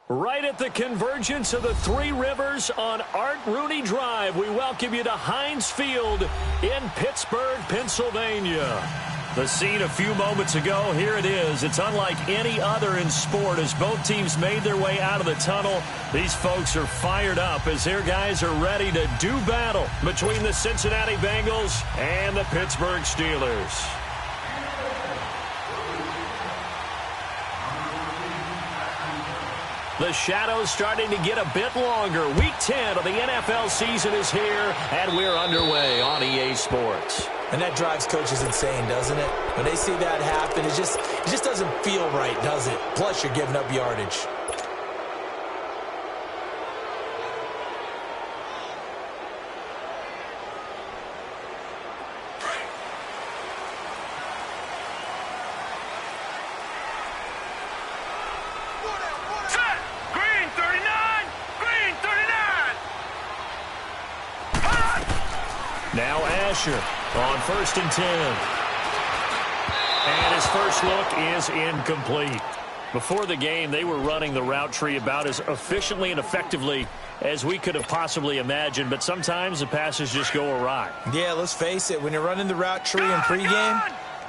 Right at the convergence of the Three Rivers on Art Rooney Drive, we welcome you to Heinz Field in Pittsburgh, Pennsylvania. The scene a few moments ago, here it is. It's unlike any other in sport as both teams made their way out of the tunnel. These folks are fired up as their guys are ready to do battle between the Cincinnati Bengals and the Pittsburgh Steelers. The shadow's starting to get a bit longer. Week 10 of the NFL season is here, and we're underway on EA Sports. And that drives coaches insane, doesn't it? When they see that happen, it just doesn't feel right, does it? Plus, you're giving up yardage. Now Asher on 1st and 10. And his first look is incomplete. Before the game, they were running the route tree about as efficiently and effectively as we could have possibly imagined, but sometimes the passes just go awry. Yeah, let's face it. When you're running the route tree in pregame,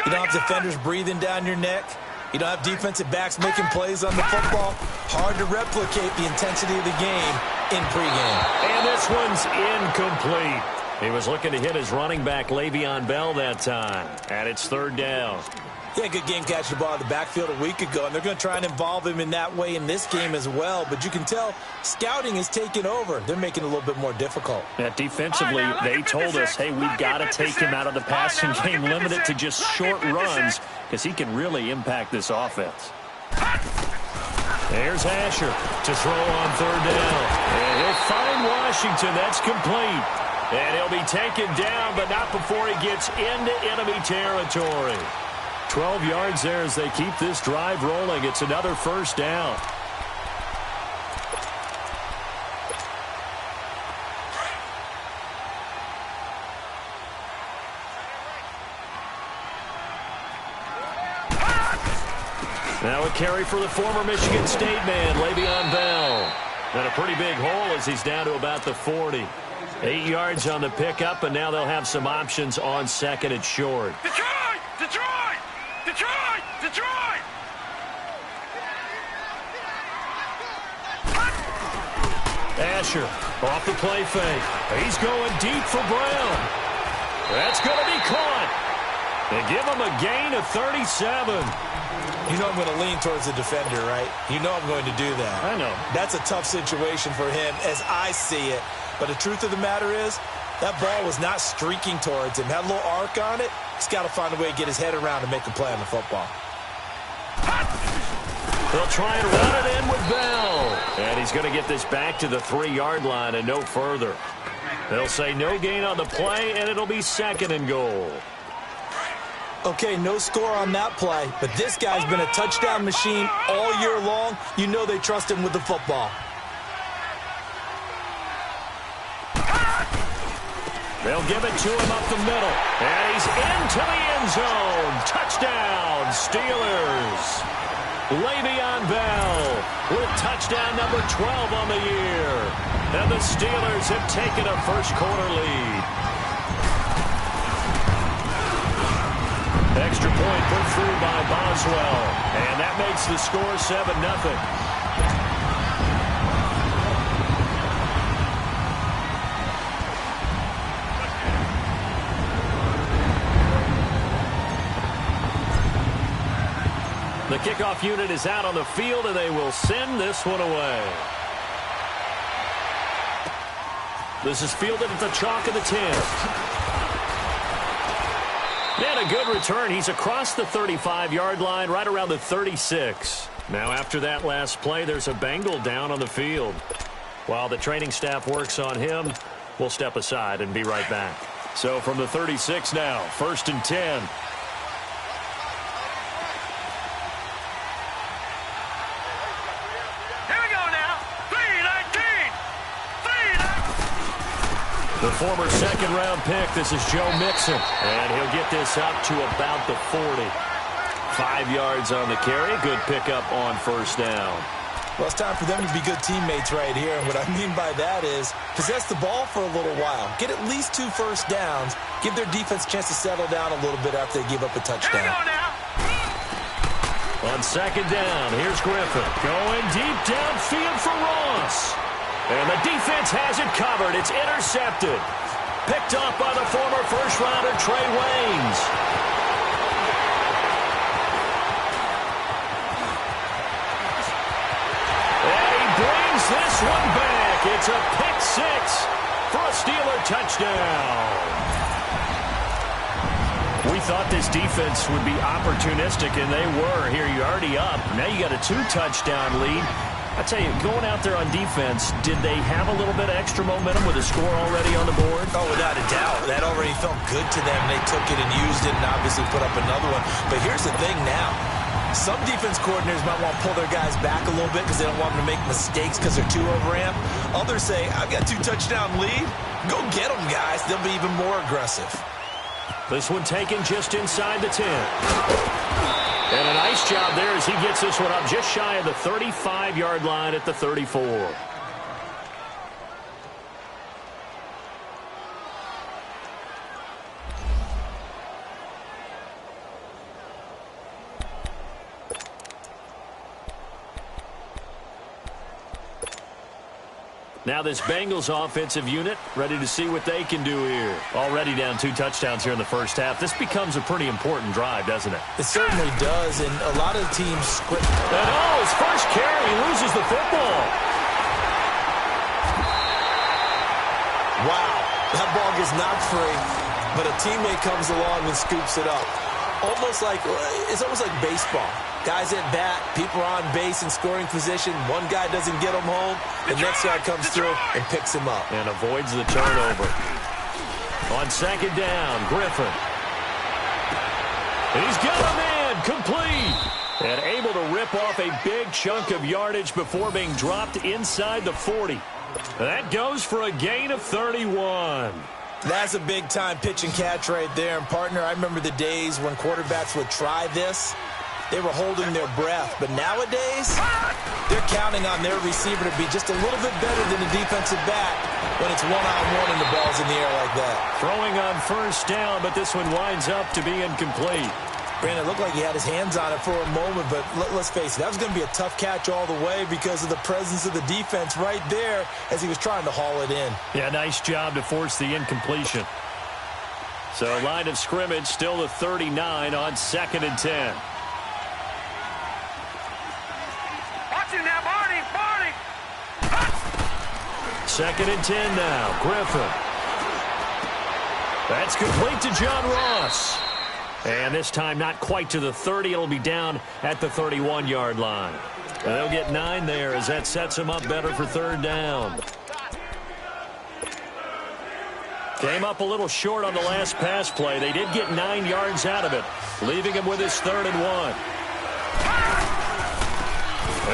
you don't have defenders breathing down your neck. You don't have defensive backs making plays on the football. Hard to replicate the intensity of the game in pregame. And this one's incomplete. He was looking to hit his running back, Le'Veon Bell, that time. And it's 3rd down. Yeah, good game catching the ball in the backfield a week ago, and they're going to try and involve him in that way in this game as well. But you can tell scouting is taking over. They're making it a little bit more difficult. Yeah, defensively, they told us, hey, we've got to take him out of the passing game, limit it to just short runs, because he can really impact this offense. There's Asher to throw on 3rd down. And he'll find Washington. That's complete. And he'll be taken down, but not before he gets into enemy territory. 12 yards there as they keep this drive rolling. It's another 1st down. Now a carry for the former Michigan State man, Le'Veon Bell. And a pretty big hole as he's down to about the 40. 8 yards on the pickup, and now they'll have some options on 2nd and short. Detroit! Detroit! Detroit! Detroit! Asher off the play fake. He's going deep for Brown. That's going to be caught. They give him a gain of 37. You know I'm going to lean towards the defender, right? You know I'm going to do that. I know. That's a tough situation for him as I see it. But the truth of the matter is, that ball was not streaking towards him. Had a little arc on it. He's got to find a way to get his head around and make a play on the football. They'll try and run it in with Bell. And he's going to get this back to the 3-yard line and no further. They'll say no gain on the play, and it'll be 2nd and goal. Okay, no score on that play, but this guy's been a touchdown machine all year long. You know they trust him with the football. They'll give it to him up the middle. And he's into the end zone. Touchdown, Steelers. Le'Veon Bell with touchdown number 12 on the year. And the Steelers have taken a first-quarter lead. Extra point put through by Boswell. And that makes the score 7-0. The kickoff unit is out on the field, and they will send this one away. This is fielded at the chalk of the 10. And a good return. He's across the 35-yard line, right around the 36. Now, after that last play, there's a Bengal down on the field. While the training staff works on him, we'll step aside and be right back. So from the 36 now, 1st and 10. The former second-round pick, this is Joe Mixon. And he'll get this up to about the 40. 5 yards on the carry. Good pickup on 1st down. Well, it's time for them to be good teammates right here. And what I mean by that is possess the ball for a little while. Get at least 2 first downs. Give their defense a chance to settle down a little bit after they give up a touchdown. Hang on now. On second down, here's Griffin. Going deep downfield for Ross. And the defense has it covered. It's intercepted. Picked off by the former first-rounder Trey Waynes. Brings this one back. It's a pick 6 for a Steeler touchdown. We thought this defense would be opportunistic, and they were. Here, you're already up. Now you got a 2-touchdown lead. I tell you, going out there on defense, did they have a little bit of extra momentum with a score already on the board? Oh, without a doubt. That already felt good to them. They took it and used it and obviously put up another one. But here's the thing now. Some defense coordinators might want to pull their guys back a little bit because they don't want them to make mistakes because they're too overamped. Others say, I've got 2-touchdown lead. Go get them, guys. They'll be even more aggressive. This one taken just inside the 10. And a nice job there as he gets this one up just shy of the 35-yard line at the 34. Now this Bengals offensive unit ready to see what they can do here. Already down 2 touchdowns here in the first half. This becomes a pretty important drive, doesn't it? It certainly does, and a lot of the teams script. And his first carry, he loses the football. Wow, that ball gets knocked free, but a teammate comes along and scoops it up. It's almost like baseball. Guys at bat, people are on base in scoring position. One guy doesn't get him home. The next guy comes through and picks him up. And avoids the turnover. On second down, Griffin. And he's got a man complete. And able to rip off a big chunk of yardage before being dropped inside the 40. That goes for a gain of 31. That's a big-time pitch and catch right there. And, partner, I remember the days when quarterbacks would try this. They were holding their breath. But nowadays, they're counting on their receiver to be just a little bit better than the defensive back when it's one-on-one and the ball's in the air like that. Throwing on first down, but this one winds up to be incomplete. Brandon, it looked like he had his hands on it for a moment, but let's face it, that was going to be a tough catch all the way because of the presence of the defense right there as he was trying to haul it in. Yeah, nice job to force the incompletion. So line of scrimmage still the 39 on 2nd and 10. Watch it now, Barney. 2nd and 10 now. Griffin. That's complete to John Ross. And this time not quite to the 30. It'll be down at the 31-yard line. And they'll get 9 there as that sets them up better for 3rd down. Came up a little short on the last pass play. They did get 9 yards out of it, leaving him with his 3rd and 1.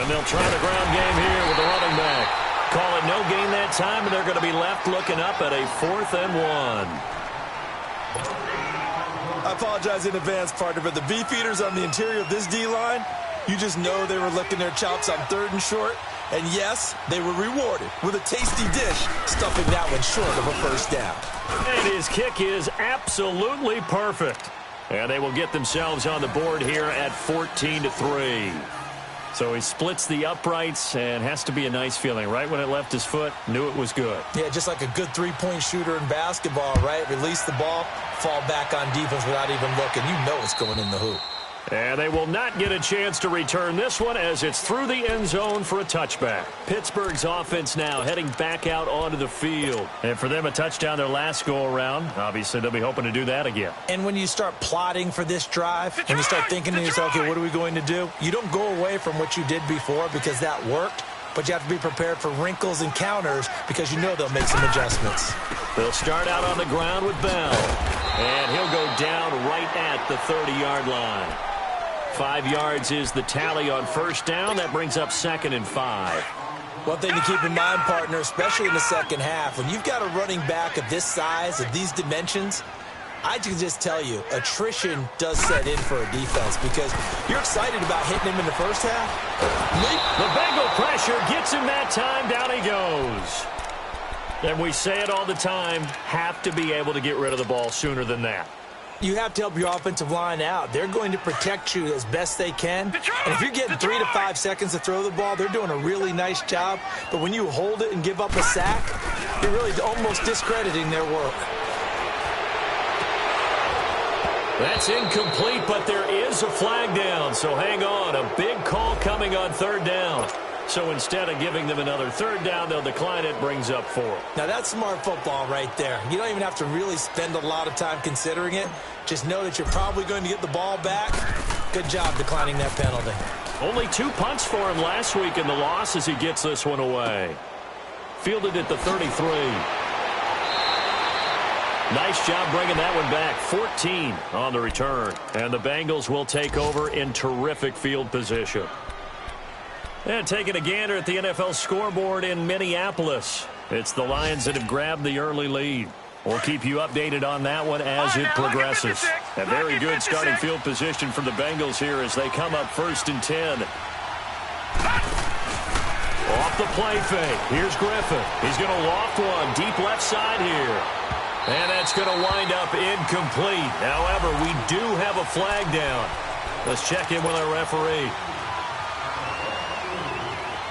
And they'll try the ground game here with the running back. Call it no gain that time, and they're going to be left looking up at a 4th and 1. I apologize in advance, partner, but the beefeaters on the interior of this D-line, you just know they were licking their chops on 3rd and short. And yes, they were rewarded with a tasty dish, stuffing that one short of a 1st down. And his kick is absolutely perfect. And they will get themselves on the board here at 14-3. So he splits the uprights, and has to be a nice feeling. Right when it left his foot, knew it was good. Yeah, just like a good 3-point shooter in basketball, right? Release the ball, fall back on defense without even looking. You know it's going in the hoop. And they will not get a chance to return this one as it's through the end zone for a touchback. Pittsburgh's offense now heading back out onto the field. And for them, a touchdown their last go-around. Obviously, they'll be hoping to do that again. And when you start plotting for this drive, when you start thinking to yourself, okay, what are we going to do? You don't go away from what you did before because that worked. But you have to be prepared for wrinkles and counters because you know they'll make some adjustments. They'll start out on the ground with Bell. And he'll go down right at the 30-yard line. 5 yards is the tally on 1st down. That brings up 2nd and 5. One thing to keep in mind, partner, especially in the second half, when you've got a running back of this size, of these dimensions, I can just tell you, attrition does set in for a defense because you're excited about hitting him in the first half. The Bengal pressure gets him that time. Down he goes. And we say it all the time, have to be able to get rid of the ball sooner than that. You have to help your offensive line out. They're going to protect you as best they can. And if you're getting 3 to 5 seconds to throw the ball, they're doing a really nice job. But when you hold it and give up a sack, you're really almost discrediting their work. That's incomplete, but there is a flag down. So hang on, a big call coming on third down. So instead of giving them another third down, they'll decline it, brings up 4. Now, that's smart football right there. You don't even have to really spend a lot of time considering it. Just know that you're probably going to get the ball back. Good job declining that penalty. Only 2 punts for him last week in the loss as he gets this one away. Fielded at the 33. Nice job bringing that one back. 14 on the return. And the Bengals will take over in terrific field position. And taking a gander at the NFL scoreboard in Minneapolis. It's the Lions that have grabbed the early lead. We'll keep you updated on that one as it progresses. A very good starting field position for the Bengals here as they come up 1st and 10. Off the play fake. Here's Griffin. He's going to loft one deep left side here. And that's going to wind up incomplete. However, we do have a flag down. Let's check in with our referee.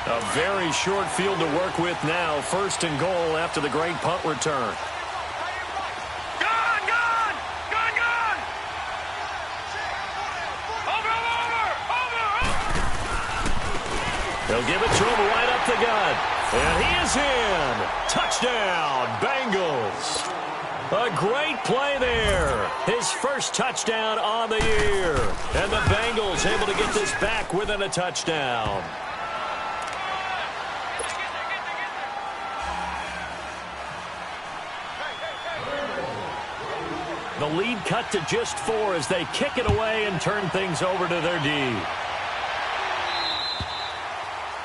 A very short field to work with now. 1st and goal after the great punt return. Gone! Over! They'll give it to him right up the gut. And he is in. Touchdown, Bengals. A great play there. His first touchdown on the year. And the Bengals able to get this back within a touchdown. The lead cut to just 4 as they kick it away and turn things over to their D.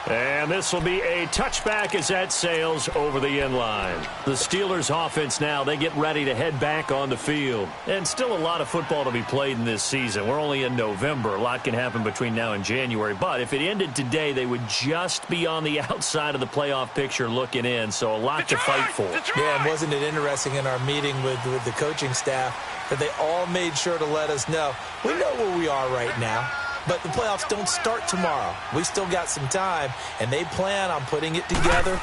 And this will be a touchback as that sails over the end line. The Steelers offense now, they get ready to head back on the field. And still a lot of football to be played in this season. We're only in November. A lot can happen between now and January. But if it ended today, they would just be on the outside of the playoff picture looking in. So a lot to fight for. Yeah, and wasn't it interesting in our meeting with the coaching staff that they all made sure to let us know, we know where we are right now. But the playoffs don't start tomorrow. We still got some time, and they plan on putting it together,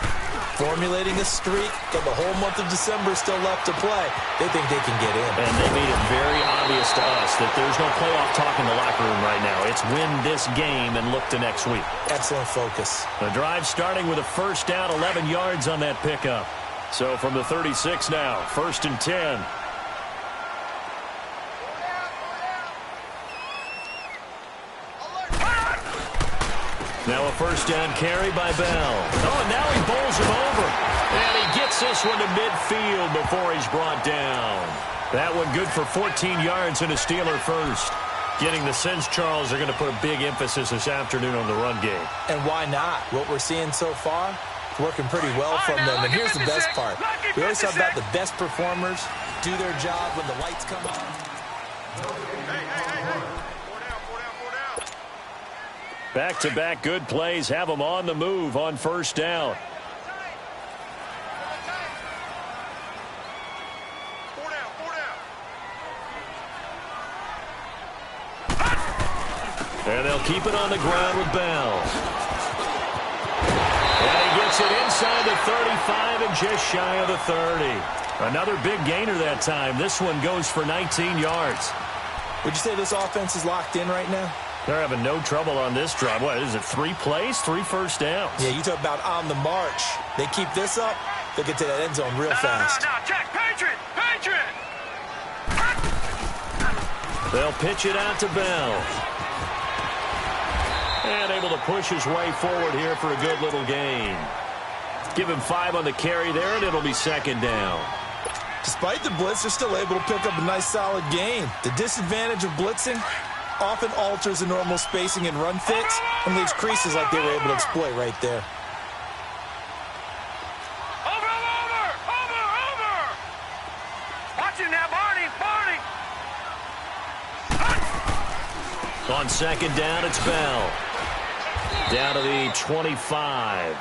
formulating a streak. Got the whole month of December still left to play. They think they can get in. And they made it very obvious to us that there's no playoff talk in the locker room right now. It's win this game and look to next week. Excellent focus. The drive starting with a first down, 11 yards on that pickup. So from the 36 now, 1st and 10. Now a first down carry by Bell. Oh, and now he bowls him over. And he gets this one to midfield before he's brought down. That one good for 14 yards and a Steeler first. Getting the sense, Charles, they're going to put a big emphasis this afternoon on the run game. And why not? What we're seeing so far, working pretty well from them. And here's the best part. We always talk about the best performers do their job when the lights come on. Back-to-back good plays have them on the move on first down. And they'll keep it on the ground with Bell. And he gets it inside the 35 and just shy of the 30. Another big gainer that time. This one goes for 19 yards. Would you say this offense is locked in right now? They're having no trouble on this drive. What is it, 3 plays, 3 first downs? Yeah, you talk about on the march. They keep this up, they'll get to that end zone real fast. No, check, Patriot! They'll pitch it out to Bell. And able to push his way forward here for a good little gain. Give him 5 on the carry there, and it'll be second down. Despite the blitz, they're still able to pick up a nice solid gain. The disadvantage of blitzing often alters the normal spacing and run fits and leaves creases like they were able to exploit right there. Over! Watch him now, Barney! second down, it's Bell. Down to the 25.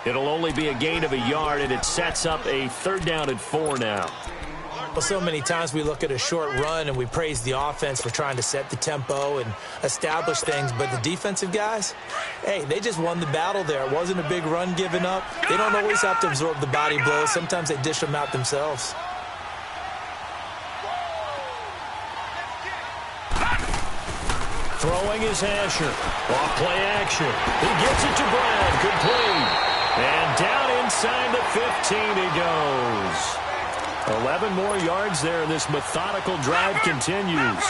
It'll only be a gain of a yard, and it sets up a third down and 4 now. Well, so many times we look at a short run and we praise the offense for trying to set the tempo and establish things, but the defensive guys, hey, they just won the battle there. It wasn't a big run given up. They don't always have to absorb the body blows. Sometimes they dish them out themselves. Throwing is Asher. Off play action. He gets it to Brad. Complete. And down inside the 15 he goes. 11 more yards there, and this methodical drive continues.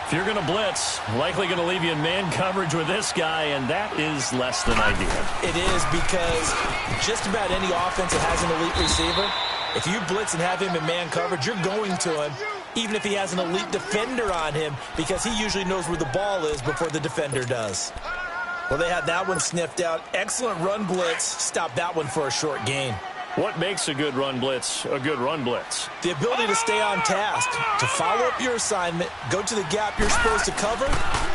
If you're going to blitz, likely going to leave you in man coverage with this guy, and that is less than ideal. It is, because just about any offense that has an elite receiver, if you blitz and have him in man coverage, you're going to him, even if he has an elite defender on him, because he usually knows where the ball is before the defender does. Well, they had that one sniffed out. Excellent run blitz. Stopped that one for a short gain. What makes a good run blitz a good run blitz? The ability to stay on task, to follow up your assignment, go to the gap you're supposed to cover,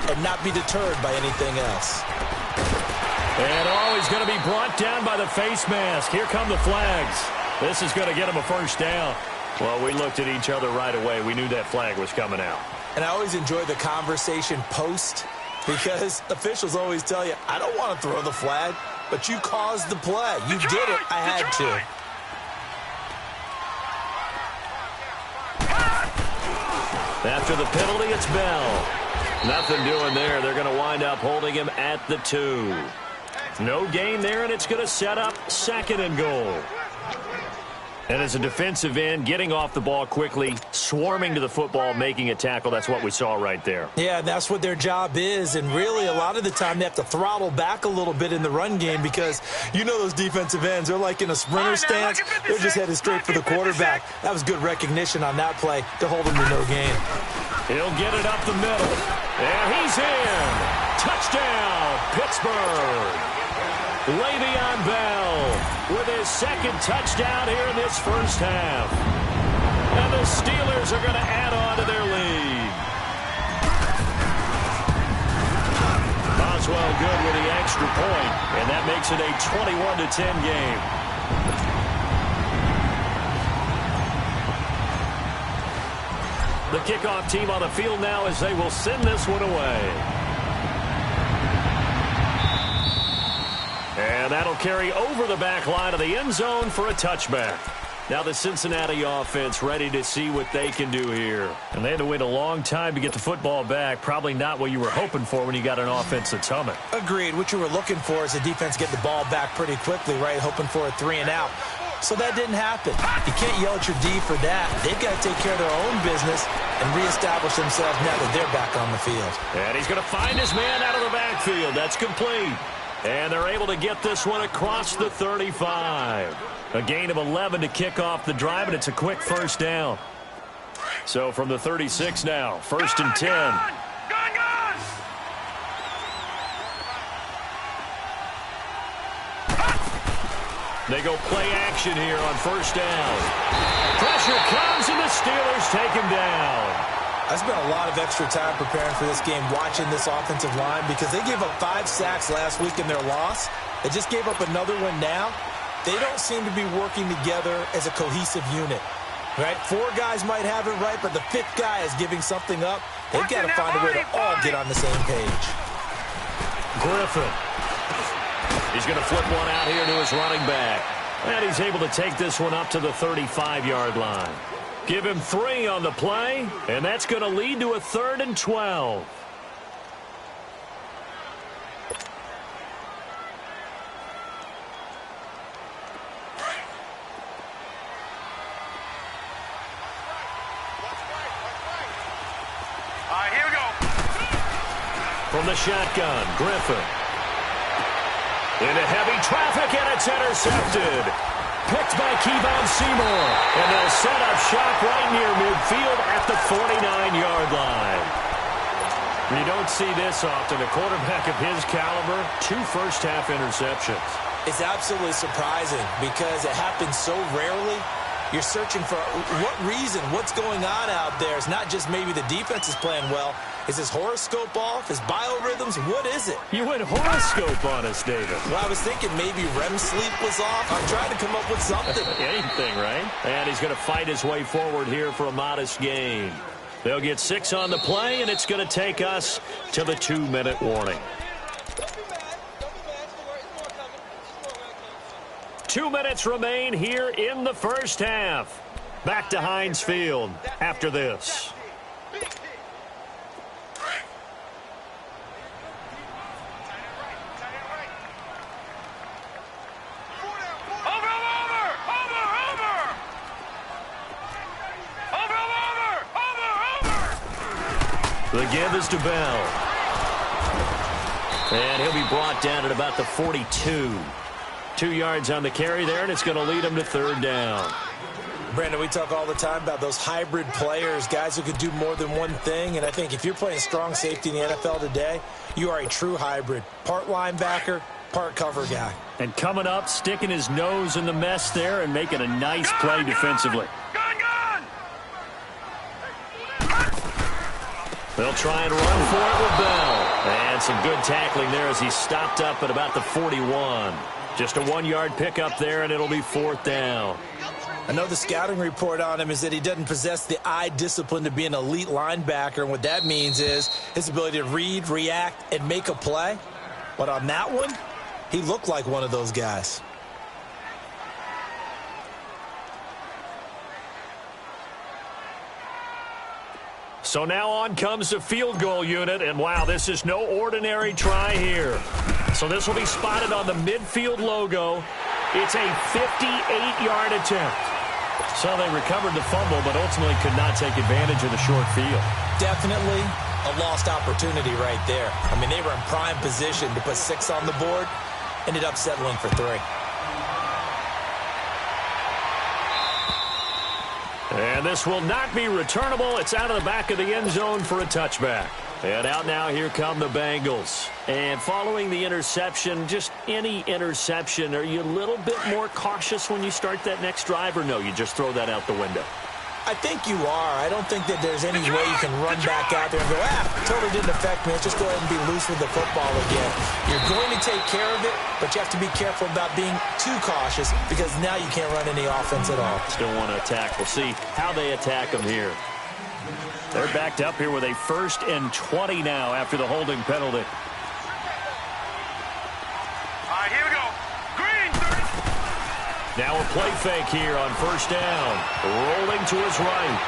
and not be deterred by anything else. And always going to be brought down by the face mask. Here come the flags. This is going to get him a first down. Well, we looked at each other right away. We knew that flag was coming out. And I always enjoy the conversation post, because officials always tell you, I don't want to throw the flag, but you caused the play. You did it. I had to. After the penalty, it's Bell. Nothing doing there. They're going to wind up holding him at the 2. No gain there, and it's going to set up second and goal. And as a defensive end, getting off the ball quickly, swarming to the football, making a tackle, that's what we saw right there. Yeah, that's what their job is, and really a lot of the time they have to throttle back a little bit in the run game, because you know those defensive ends, they're like in a sprinter stance. They're just headed straight for the quarterback. That was good recognition on that play to hold him to no gain. He'll get it up the middle, and he's in. Touchdown, Pittsburgh. Le'Veon Bell with his second touchdown here in this first half. And the Steelers are going to add on to their lead. Boswell good with the extra point, and that makes it a 21-10 game. The kickoff team on the field now as they will send this one away. And that'll carry over the back line of the end zone for a touchback. Now the Cincinnati offense ready to see what they can do here. And they had to wait a long time to get the football back. Probably not what you were hoping for when you got an offense that's humming. Agreed. What you were looking for is the defense get the ball back pretty quickly, right? Hoping for a 3 and out. So that didn't happen. You can't yell at your D for that. They've got to take care of their own business and reestablish themselves now that they're back on the field. And he's going to find his man out of the backfield. That's complete. And they're able to get this one across the 35. A gain of 11 to kick off the drive, and it's a quick first down. So from the 36 now, first and 10. They go play action here on first down. Pressure comes, and the Steelers take him down. I spent a lot of extra time preparing for this game, watching this offensive line, because they gave up 5 sacks last week in their loss. They just gave up another one now. They don't seem to be working together as a cohesive unit. Right? 4 guys might have it right, but the 5th guy is giving something up. They've got to find a way to all get on the same page. Griffin. He's going to flip one out here to his running back. And he's able to take this one up to the 35-yard line. Give him 3 on the play, and that's going to lead to a 3rd and 12. All right, here we go. From the shotgun, Griffin. Into heavy traffic, and it's intercepted. Picked by Kevon Seymour. And they'll set up shop right near midfield at the 49-yard line. You don't see this often. A quarterback of his caliber, 2 first-half interceptions. It's absolutely surprising because it happens so rarely. You're searching for what reason, what's going on out there. It's not just maybe the defense is playing well. Is his horoscope off? His biorhythms? What is it? You went horoscope on us, David. Well, I was thinking maybe REM sleep was off. I'm trying to come up with something. Anything, right? And he's going to fight his way forward here for a modest gain. They'll get 6 on the play, and it's going to take us to the 2-minute warning. 2 minutes remain here in the first half. Back to Heinz Field after this. The give is to Bell. And he'll be brought down at about the 42. 2 yards on the carry there, and it's going to lead him to 3rd down. Brandon, we talk all the time about those hybrid players, guys who could do more than one thing. And I think if you're playing strong safety in the NFL today, you are a true hybrid. Part linebacker, part cover guy. And coming up, sticking his nose in the mess there and making a nice play defensively. They'll try and run for it with Bell. And some good tackling there as he stopped up at about the 41. Just a 1-yard pickup there, and it'll be 4th down. I know the scouting report on him is that he doesn't possess the eye discipline to be an elite linebacker. And what that means is his ability to read, react, and make a play. But on that one, he looked like one of those guys. So now on comes the field goal unit, and wow, this is no ordinary try here. So this will be spotted on the midfield logo. It's a 58-yard attempt. So they recovered the fumble, but ultimately could not take advantage of the short field. Definitely a lost opportunity right there. I mean, they were in prime position to put 6 on the board, ended up settling for 3. And this will not be returnable. It's out of the back of the end zone for a touchback. And out now, here come the Bengals. And following the interception, just any interception, are you a little bit more cautious when you start that next drive, or no, you just throw that out the window? I think you are. I don't think that there's any way you can run back out there and go, totally didn't affect me. Let's just go ahead and be loose with the football again. You're going to take care of it, but you have to be careful about being too cautious because now you can't run any offense at all. Still want to attack. We'll see how they attack them here. They're backed up here with a 1st and 20 now after the holding penalty. All right, here we go. Green, 30. Now a play fake here on 1st down. Rolling to his right.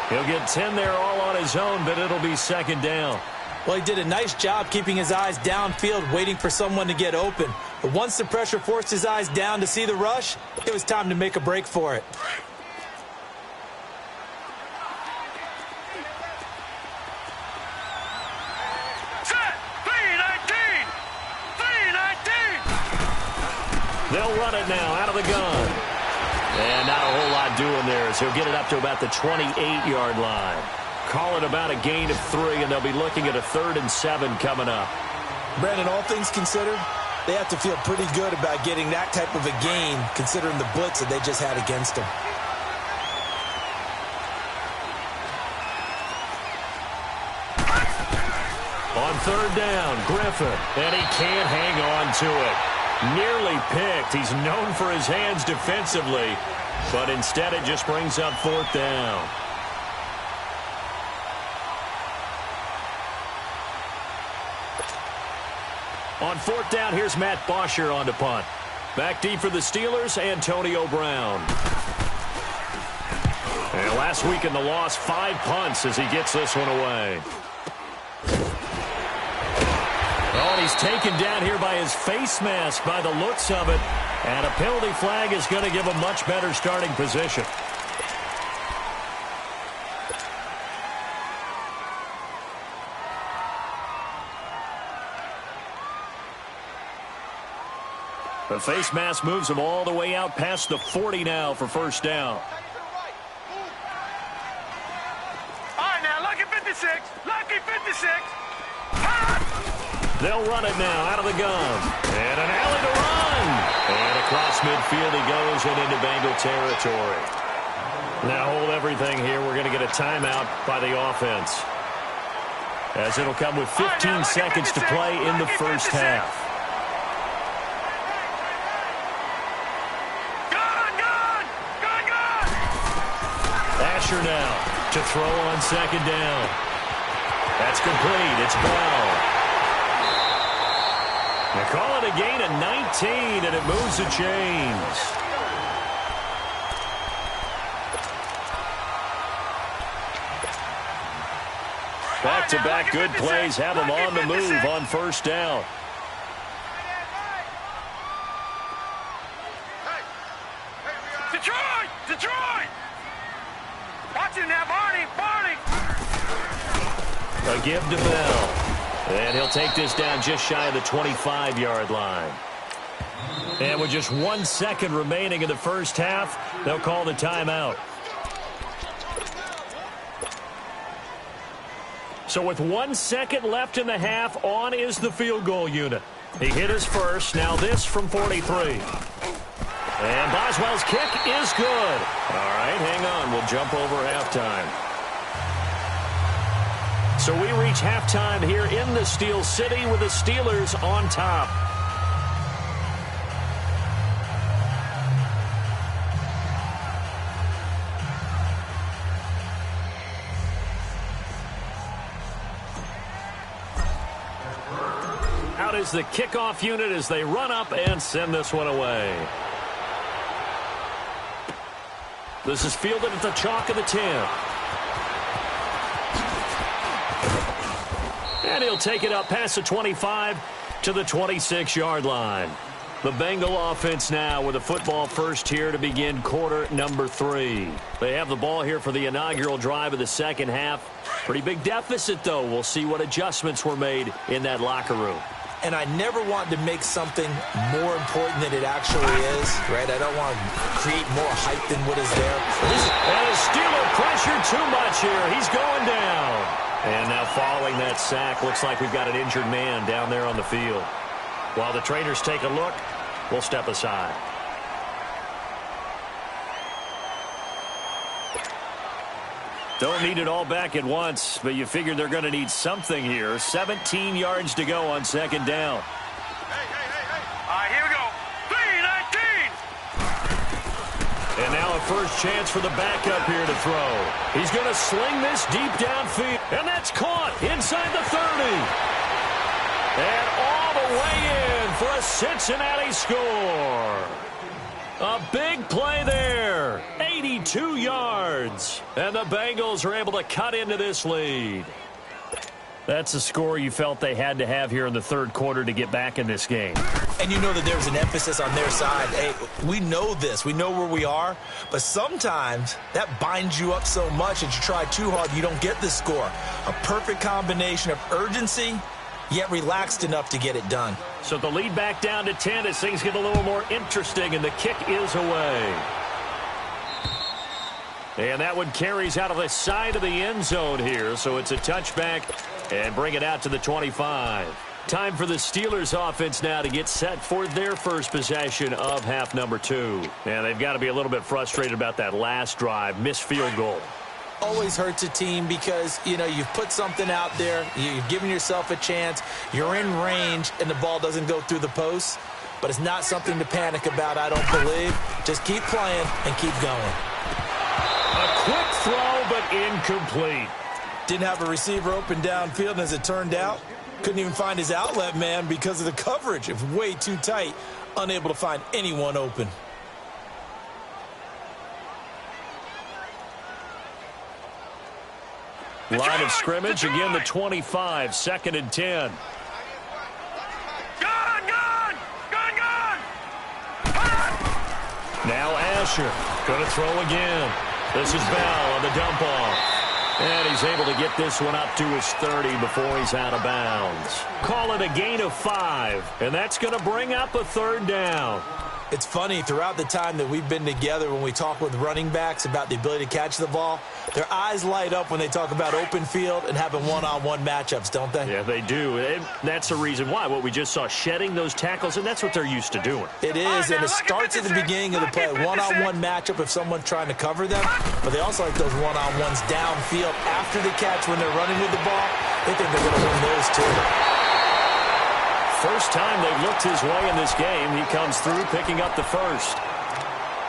He'll get 10 there all on his own, but it'll be 2nd down. Well, he did a nice job keeping his eyes downfield, waiting for someone to get open. But once the pressure forced his eyes down to see the rush, it was time to make a break for it. They'll run it now out of the gun. And not a whole lot doing there as he'll get it up to about the 28-yard line. Call it about a gain of 3, and they'll be looking at a 3rd and 7 coming up. Brandon, all things considered, they have to feel pretty good about getting that type of a gain considering the blitz that they just had against them. On 3rd down, Griffin, and he can't hang on to it. Nearly picked. He's known for his hands defensively, but instead it just brings up 4th down. On 4th down, here's Matt Bosher on to punt. Back deep for the Steelers, Antonio Brown. And last week in the loss, 5 punts as he gets this one away. Oh, and he's taken down here by his face mask by the looks of it. And a penalty flag is going to give a much better starting position. The face mask moves him all the way out past the 40 now for 1st down. All right, now, lucky 56. Lucky 56. Ah! They'll run it now out of the gun. And an alley to run. And across midfield he goes and into Bengal territory. Now hold everything here. We're going to get a timeout by the offense, as it'll come with 15 seconds to play in the first half. Asher now to throw on second down. That's complete. It's Bell. They call it a gain of 19, and it moves the chains. Back-to-back good plays have them on the move on first down. Detroit! Watch him now, Barney! A give to Bell. And he'll take this down just shy of the 25-yard line. And with just 1 second remaining in the first half, they'll call the timeout. So with 1 second left in the half, on is the field goal unit. He hit his first. Now this from 43. And Boswell's kick is good. All right, hang on. We'll jump over halftime. So we reach halftime here in the Steel City with the Steelers on top. Out is the kickoff unit as they run up and send this one away. This is fielded at the chalk of the 10. And he'll take it up past the 25 to the 26-yard line. The Bengal offense now with a football first here to begin quarter number 3. They have the ball here for the inaugural drive of the second half. Pretty big deficit, though. We'll see what adjustments were made in that locker room. And I never want to make something more important than it actually is, right? I don't want to create more hype than what is there. And a Steeler pressure too much here. He's going down. And now following that sack, looks like we've got an injured man down there on the field. While the trainers take a look, we'll step aside. Don't need it all back at once, but you figure they're going to need something here. 17 yards to go on second down. Hey. All right, here we go. 3-19. And now a first chance for the backup here to throw. He's going to sling this deep downfield. And that's caught inside the 30. And all the way in for a Cincinnati score. A big play there. 82 yards. And the Bengals are able to cut into this lead. That's a score you felt they had to have here in the third quarter to get back in this game. And you know that there's an emphasis on their side. Hey, we know this. We know where we are. But sometimes that binds you up so much that you try too hard, you don't get the score. A perfect combination of urgency, yet relaxed enough to get it done. So the lead back down to 10 as things get a little more interesting, and the kick is away. And that one carries out of the side of the end zone here, so it's a touchback and bring it out to the 25. Time for the Steelers offense now to get set for their first possession of half number 2. And they've got to be a little bit frustrated about that last drive, missed field goal. Always hurts a team because, you know, you've put something out there, you've given yourself a chance, you're in range, and the ball doesn't go through the post. But it's not something to panic about, I don't believe. Just keep playing and keep going. A quick throw, but incomplete. Didn't have a receiver open downfield, and as it turned out, couldn't even find his outlet man because of the coverage. It was way too tight, unable to find anyone open. Line of scrimmage, again the 25, 2nd and 10. Gun! Now Asher, going to throw again. This is Bell on the dump off. And he's able to get this one up to his 30 before he's out of bounds. Call it a gain of 5, and that's going to bring up a third down. It's funny, throughout the time that we've been together, when we talk with running backs about the ability to catch the ball, their eyes light up when they talk about open field and having one-on-one matchups, don't they? Yeah, they do. And that's the reason why. What we just saw, shedding those tackles, and that's what they're used to doing. It is, and it starts at the beginning of the play. One-on-one matchup if someone's trying to cover them, but they also like those one-on-ones downfield after the catch when they're running with the ball. They think they're going to win those too. First time they've looked his way in this game. He comes through picking up the first.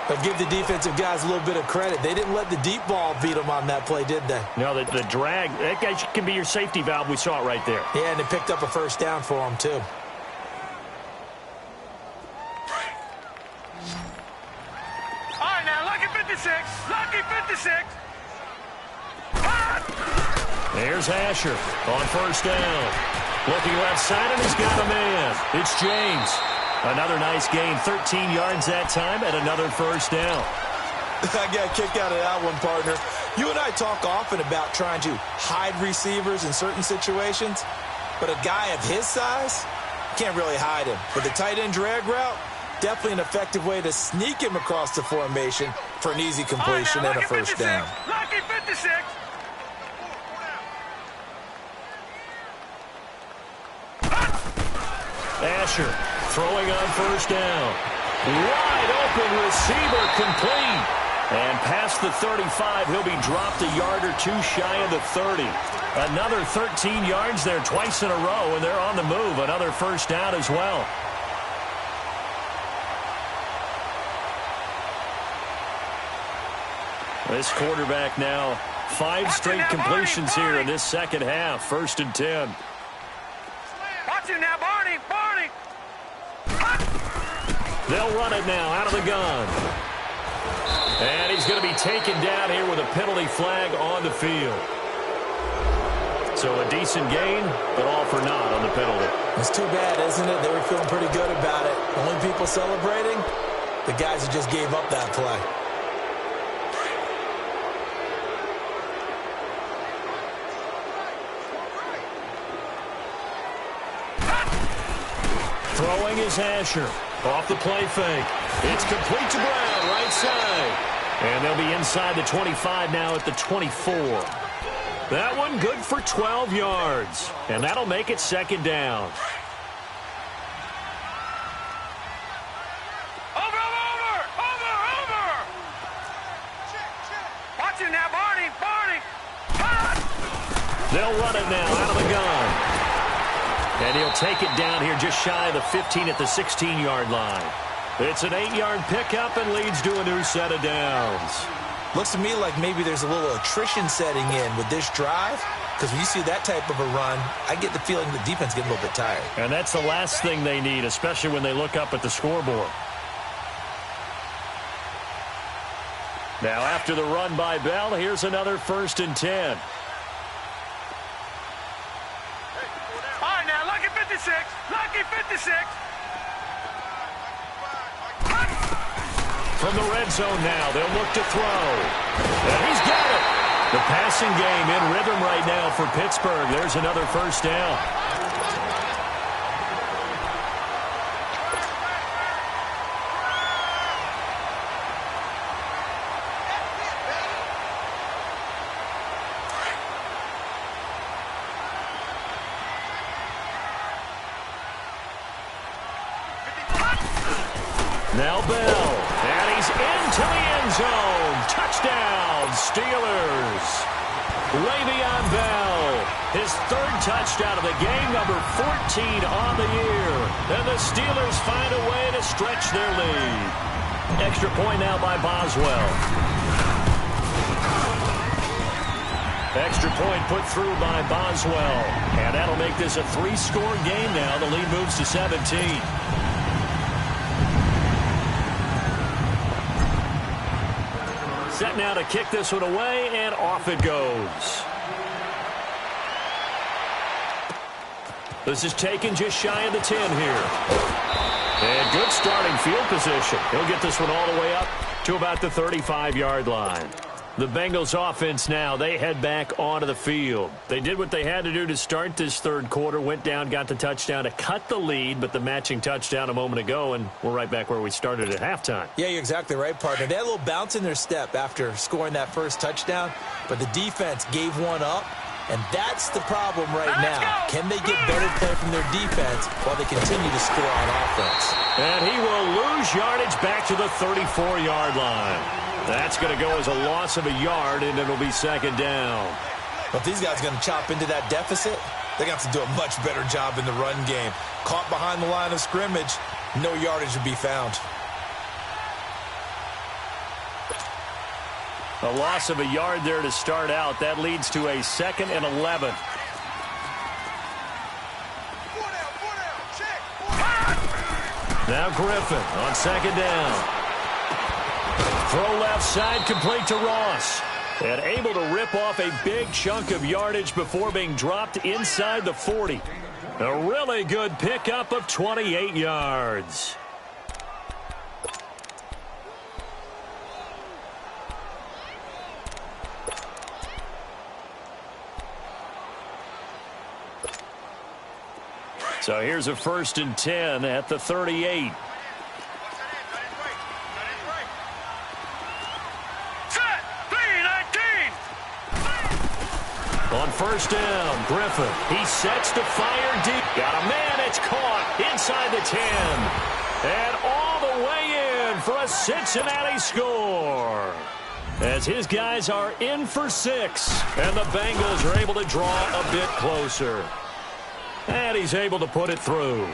But give the defensive guys a little bit of credit. They didn't let the deep ball beat them on that play, did they? No, the drag, that guy can be your safety valve. We saw it right there. Yeah, and they picked up a first down for him, too. All right, now, lucky 56. Lucky 56. There's Asher on first down. Looking left side, and he's got a man. It's James. Another nice gain, 13 yards that time, and another first down. I got a kick out of that one, partner. You and I talk often about trying to hide receivers in certain situations, but a guy of his size, you can't really hide him. But the tight end drag route, definitely an effective way to sneak him across the formation for an easy completion and a first down. Lucky 56. Asher throwing on first down. Wide open receiver complete. And past the 35, he'll be dropped a yard or two shy of the 30. Another 13 yards there twice in a row, and they're on the move. Another first down as well. This quarterback now, 5 straight completions here in this second half. 1st and 10. Watch it now, Barney. Barney. They'll run it now out of the gun. And he's going to be taken down here with a penalty flag on the field. So a decent gain, but all for naught on the penalty. It's too bad, isn't it? They were feeling pretty good about it. Only people celebrating, the guys who just gave up that play. Throwing is Asher. Off the play fake. It's complete to Brown, right side. And they'll be inside the 25 now at the 24. That one good for 12 yards. And that'll make it second down. Over. Watch it now, Barney. They'll run it now out of the gun. And he'll take it down here just shy of the 15 at the 16-yard line. It's an 8-yard pickup and leads to a new set of downs. Looks to me like maybe there's a little attrition setting in with this drive, because when you see that type of a run, I get the feeling the defense getting a little bit tired. And that's the last thing they need, especially when they look up at the scoreboard. Now after the run by Bell, here's another 1st and 10. Lucky 56. From the red zone now, they'll look to throw. And he's got it. The passing game in rhythm right now for Pittsburgh. There's another first down. Now Bell, and he's into the end zone. Touchdown, Steelers. Le'Veon Bell, his 3rd touchdown of the game, number 14 on the year. And the Steelers find a way to stretch their lead. Extra point now by Boswell. Extra point put through by Boswell. And that'll make this a 3-score game now. The lead moves to 17. Set now to kick this one away, and off it goes. This is taken just shy of the 10 here. And good starting field position. He'll get this one all the way up to about the 35-yard line. The Bengals offense now, they head back onto the field. They did what they had to do to start this third quarter, went down, got the touchdown to cut the lead, but the matching touchdown a moment ago, and we're right back where we started at halftime. Yeah, you're exactly right, partner. They had a little bounce in their step after scoring that first touchdown, but the defense gave one up, and that's the problem right now. Can they get better play from their defense while they continue to score on offense? And he will lose yardage back to the 34-yard line. That's going to go as a loss of a yard, and it'll be second down. But if these guys are going to chop into that deficit, they're going to have to do a much better job in the run game. Caught behind the line of scrimmage, no yardage to be found. A loss of a yard there to start out. That leads to a 2nd and 11. Now Griffin on second down. Throw left side, complete to Ross. And able to rip off a big chunk of yardage before being dropped inside the 40. A really good pickup of 28 yards. So here's a 1st and 10 at the 38. On first down, Griffin. He sets to fire deep. Got a man. It's caught inside the 10. And all the way in for a Cincinnati score. As his guys are in for 6. And the Bengals are able to draw a bit closer. And he's able to put it through.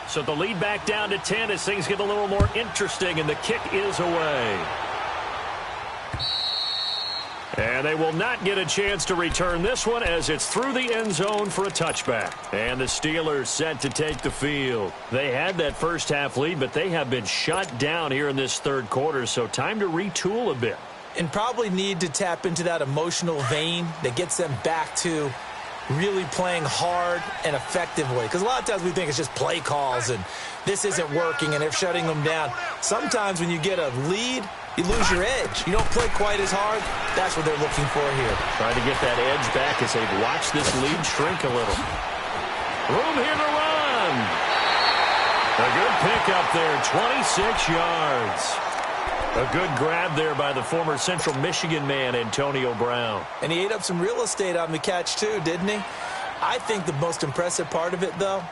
So the lead back down to 10 as things get a little more interesting, and the kick is away. And they will not get a chance to return this one as it's through the end zone for a touchback. And the Steelers set to take the field. They had that first half lead, but they have been shut down here in this third quarter, so time to retool a bit. And probably need to tap into that emotional vein that gets them back to really playing hard and effectively. Because a lot of times we think it's just play calls and this isn't working and they're shutting them down. Sometimes when you get a lead, you lose your edge. You don't play quite as hard. That's what they're looking for here. Trying to get that edge back as they've watched this lead shrink a little. Room here to run. A good pickup there, 26 yards. A good grab there by the former Central Michigan man, Antonio Brown. And he ate up some real estate on the catch too, didn't he? I think the most impressive part of it, though,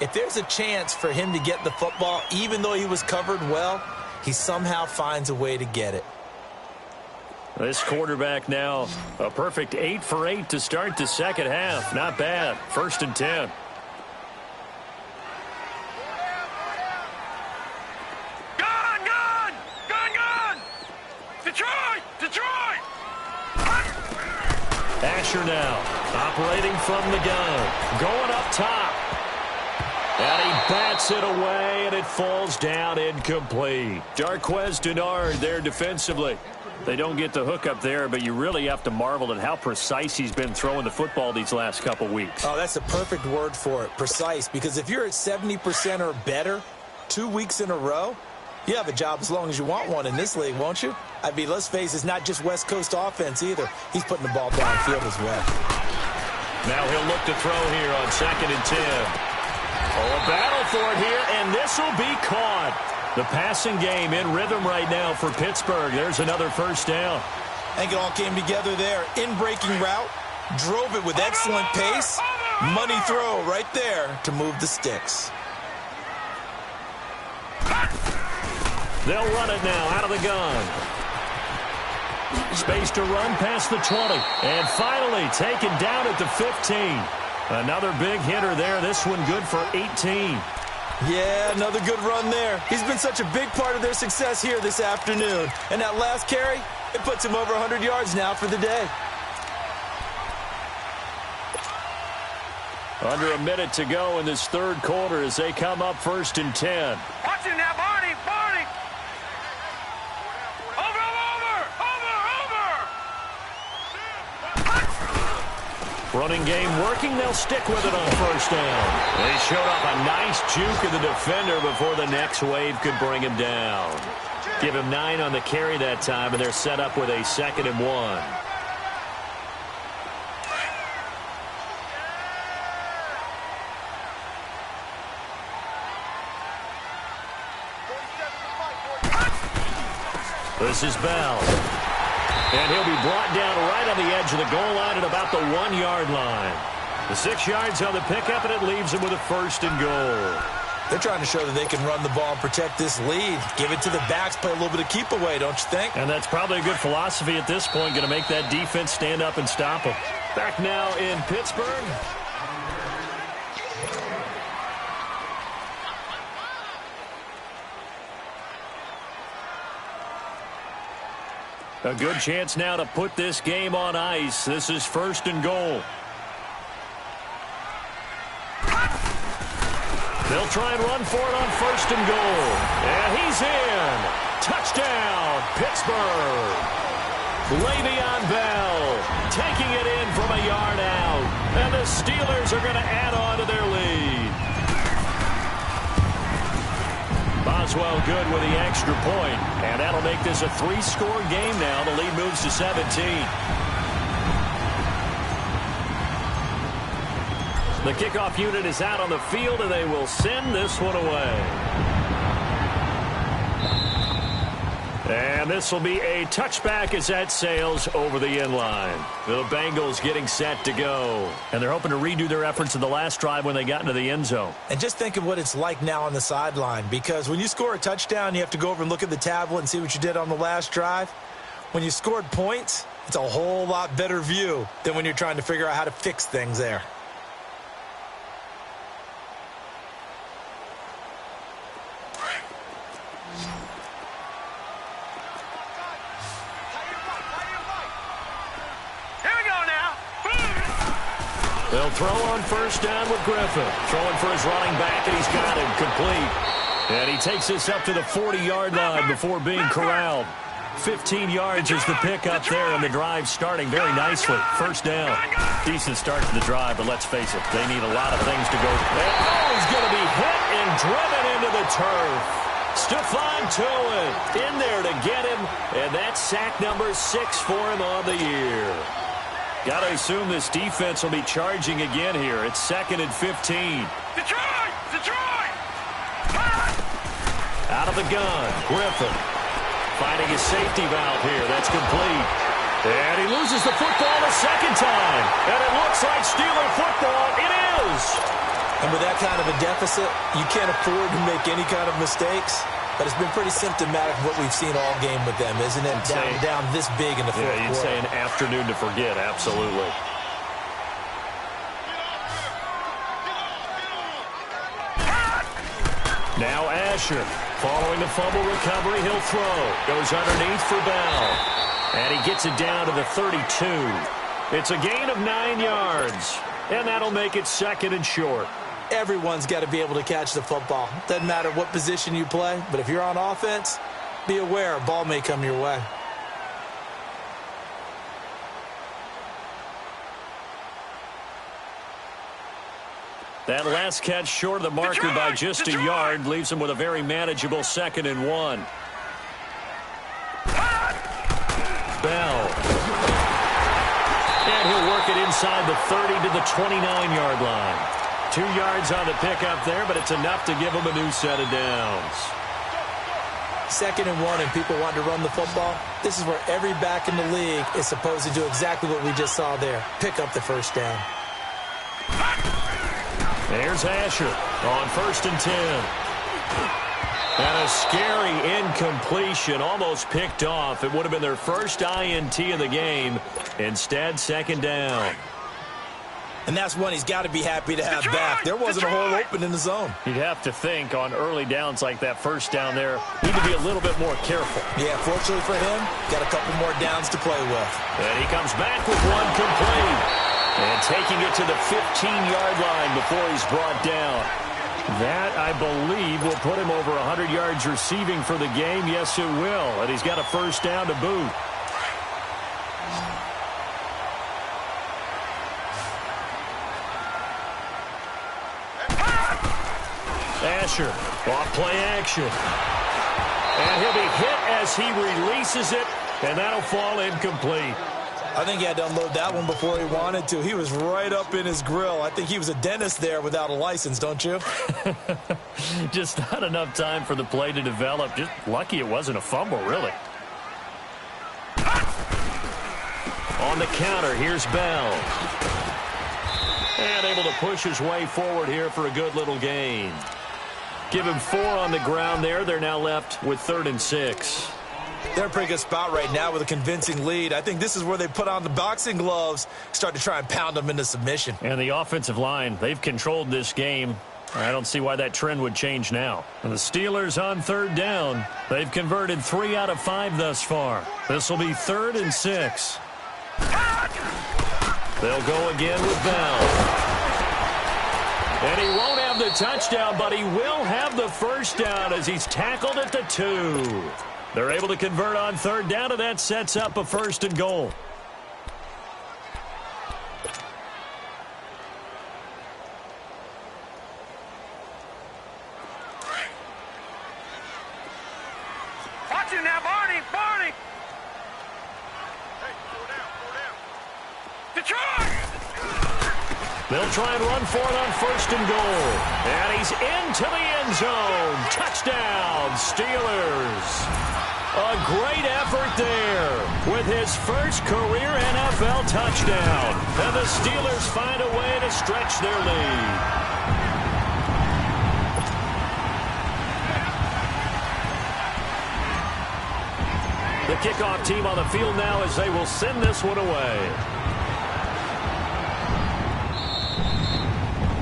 if there's a chance for him to get the football, even though he was covered well, he somehow finds a way to get it. This quarterback now, a perfect 8 for 8 to start the second half. Not bad. 1st and 10. Asher now, operating from the gun, going up top. And he bats it away, and it falls down incomplete. Jarquez Denard there defensively. They don't get the hook up there, but you really have to marvel at how precise he's been throwing the football these last couple weeks. Oh, that's a perfect word for it, precise, because if you're at 70% or better 2 weeks in a row, you have a job as long as you want one in this league, won't you? I mean, let's face it, it's not just West Coast offense either. He's putting the ball downfield as well. Now he'll look to throw here on 2nd and 10. Oh, a battle for it here, and this will be caught. The passing game in rhythm right now for Pittsburgh. There's another first down. I think it all came together there. In-breaking route, drove it with excellent pace. Money throw right there to move the sticks. They'll run it now out of the gun. Space to run past the 20. And finally taken down at the 15. Another big hitter there. This one good for 18. Yeah, another good run there. He's been such a big part of their success here this afternoon. And that last carry, it puts him over 100 yards now for the day. Under a minute to go in this third quarter as they come up 1st and 10. Watch it now, Barney, Barney. Running game working. They'll stick with it on first down. They showed off a nice juke of the defender before the next wave could bring him down. Give him 9 on the carry that time, and they're set up with a 2nd and 1. This is Bell. And he'll be brought down right on the edge of the goal line at about the 1-yard line. The 6 yards on the pickup, and it leaves him with a 1st and goal. They're trying to show that they can run the ball and protect this lead. Give it to the backs, play a little bit of keep away, don't you think? And that's probably a good philosophy at this point, going to make that defense stand up and stop them. Back now in Pittsburgh. A good chance now to put this game on ice. This is 1st and goal. They'll try and run for it on 1st and goal. And he's in. Touchdown, Pittsburgh. Le'Veon Bell taking it in from a yard out. And the Steelers are going to add on to their lead. Boswell good with the extra point. And that'll make this a 3-score game now. The lead moves to 17. The kickoff unit is out on the field, and they will send this one away. And this will be a touchback as that sails over the end line. The Bengals getting set to go. And they're hoping to redo their efforts in the last drive when they got into the end zone. And just think of what it's like now on the sideline, because when you score a touchdown, you have to go over and look at the tablet and see what you did on the last drive. When you scored points, it's a whole lot better view than when you're trying to figure out how to fix things there. They'll throw on 1st down with Griffin. Throwing for his running back, and he's got him complete. And he takes this up to the 40-yard line before being corralled. 15 yards is the pickup there, and the drive starting very nicely. 1st down. Decent start to the drive, but let's face it, they need a lot of things to go. And he's going to be hit and driven into the turf. Stephon Tuitt in there to get him, and that's sack number 6 for him on the year. Got to assume this defense will be charging again here. It's 2nd and 15. Detroit! Detroit! Out of the gun, Griffin finding his safety valve here. That's complete. And he loses the football a 2nd time. And it looks like Steeler football. It is. And with that kind of a deficit, you can't afford to make any kind of mistakes. But it's been pretty symptomatic of what we've seen all game with them, isn't it? Down this big in the fourth quarter. Yeah, you'd say an afternoon to forget, absolutely. Now Asher, following the fumble recovery, he'll throw. Goes underneath for Bell. And he gets it down to the 32. It's a gain of 9 yards. And that'll make it 2nd and short. Everyone's got to be able to catch the football. Doesn't matter what position you play, but if you're on offense, be aware a ball may come your way. That last catch short of the marker by just a yard leaves him with a very manageable 2nd and 1. Bell. And he'll work it inside the 30 to the 29-yard line. 2 yards on the pickup there, but it's enough to give him a new set of downs. 2nd and 1, and people want to run the football. This is where every back in the league is supposed to do exactly what we just saw there. Pick up the 1st down. There's Asher on 1st and 10. And a scary incompletion, almost picked off. It would have been their first INT of the game. Instead, 2nd down. And that's one he's got to be happy to have back. There wasn't a hole open in the zone. You'd have to think on early downs like that 1st down there, need to be a little bit more careful. Yeah, fortunately for him, got a couple more downs to play with. And he comes back with one complete. And taking it to the 15-yard line before he's brought down. That, I believe, will put him over 100 yards receiving for the game. Yes, it will. And he's got a 1st down to boot. Asher, off play action. And he'll be hit as he releases it, and that'll fall incomplete. I think he had to unload that one before he wanted to. He was right up in his grill. I think he was a dentist there without a license, don't you? Just not enough time for the play to develop. Just lucky it wasn't a fumble, really. On the counter, here's Bell. And able to push his way forward here for a good little gain. Give him 4 on the ground there. They're now left with 3rd and 6. They're in a pretty good spot right now with a convincing lead. I think this is where they put on the boxing gloves, start to try and pound them into submission. And the offensive line, they've controlled this game. I don't see why that trend would change now. And the Steelers on 3rd down. They've converted 3 out of 5 thus far. This will be 3rd and 6. They'll go again with Bell. And he won't have the touchdown, but he will have the first down as he's tackled at the 2. They're able to convert on 3rd down, and that sets up a 1st and goal. Watch it now, Barney! Barney! Hey, go down. Detroit! They'll try and run for it on 1st and goal. And he's into the end zone. Touchdown, Steelers. A great effort there with his first career NFL touchdown. And the Steelers find a way to stretch their lead. The kickoff team on the field now as they will send this one away.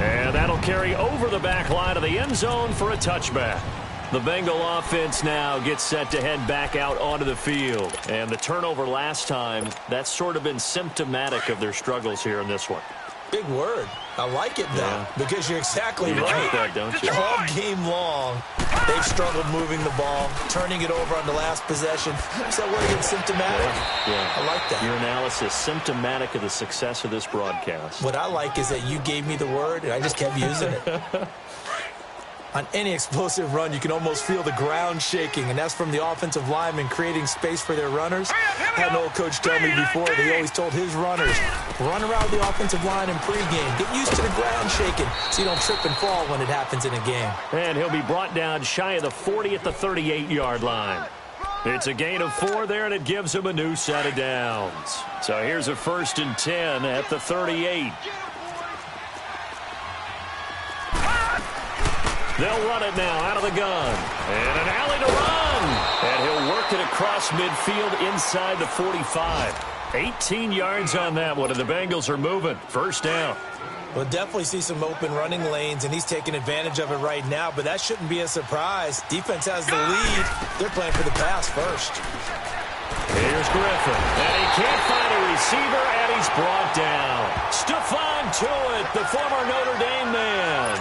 And that'll carry over the back line of the end zone for a touchback. The Bengal offense now gets set to head back out onto the field. And the turnover last time, that's sort of been symptomatic of their struggles here in this one. Big word. I like it, though, because you're exactly right. That, don't you? All game long, they've struggled moving the ball, turning it over on the last possession. Is that word against symptomatic? Yeah. I like that. Your analysis, symptomatic of the success of this broadcast. What I like is that you gave me the word, and I just kept using it. On any explosive run, you can almost feel the ground shaking, and that's from the offensive linemen creating space for their runners. I had an old coach tell me before that he always told his runners, run around the offensive line in pregame. Get used to the ground shaking so you don't trip and fall when it happens in a game. And he'll be brought down shy of the 40 at the 38-yard line. It's a gain of 4 there, and it gives him a new set of downs. So here's a 1st and 10 at the 38. They'll run it now out of the gun. And an alley to run. And he'll work it across midfield inside the 45. 18 yards on that one, and the Bengals are moving. 1st down. We'll definitely see some open running lanes, and he's taking advantage of it right now, but that shouldn't be a surprise. Defense has the lead. They're playing for the pass first. Here's Griffin, and he can't find a receiver, and he's brought down. Stephon Tuitt, the former Notre Dame man.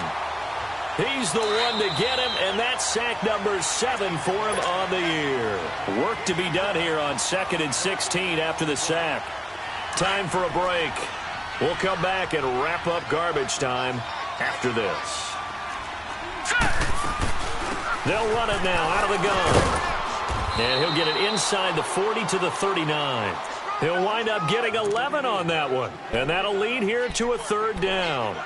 He's the one to get him, and that's sack number 7 for him on the year. Work to be done here on 2nd and 16 after the sack. Time for a break. We'll come back and wrap up garbage time after this. They'll run it now out of the gun. And he'll get it inside the 40 to the 39. He'll wind up getting 11 on that one. And that'll lead here to a 3rd down.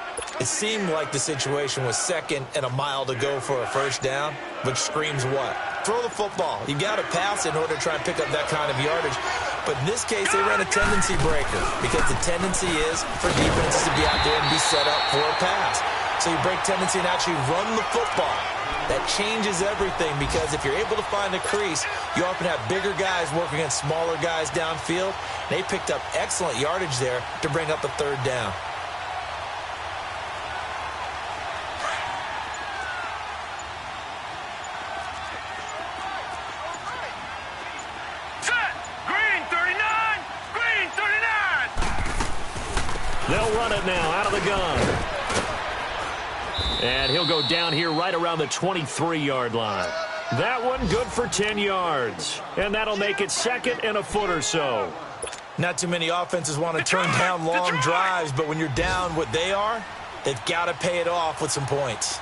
It seemed like the situation was 2nd and a mile to go for a 1st down, which screams what? Throw the football. You got to pass in order to try and pick up that kind of yardage. But in this case, they ran a tendency breaker because the tendency is for defenses to be out there and be set up for a pass. So you break tendency and actually run the football. That changes everything because if you're able to find a crease, you often have bigger guys working against smaller guys downfield. They picked up excellent yardage there to bring up a 3rd down. They'll run it now out of the gun. And he'll go down here right around the 23-yard line. That one good for 10 yards. And that'll make it 2nd and a foot or so. Not too many offenses want to turn down long drives, but when you're down what they are, they've got to pay it off with some points.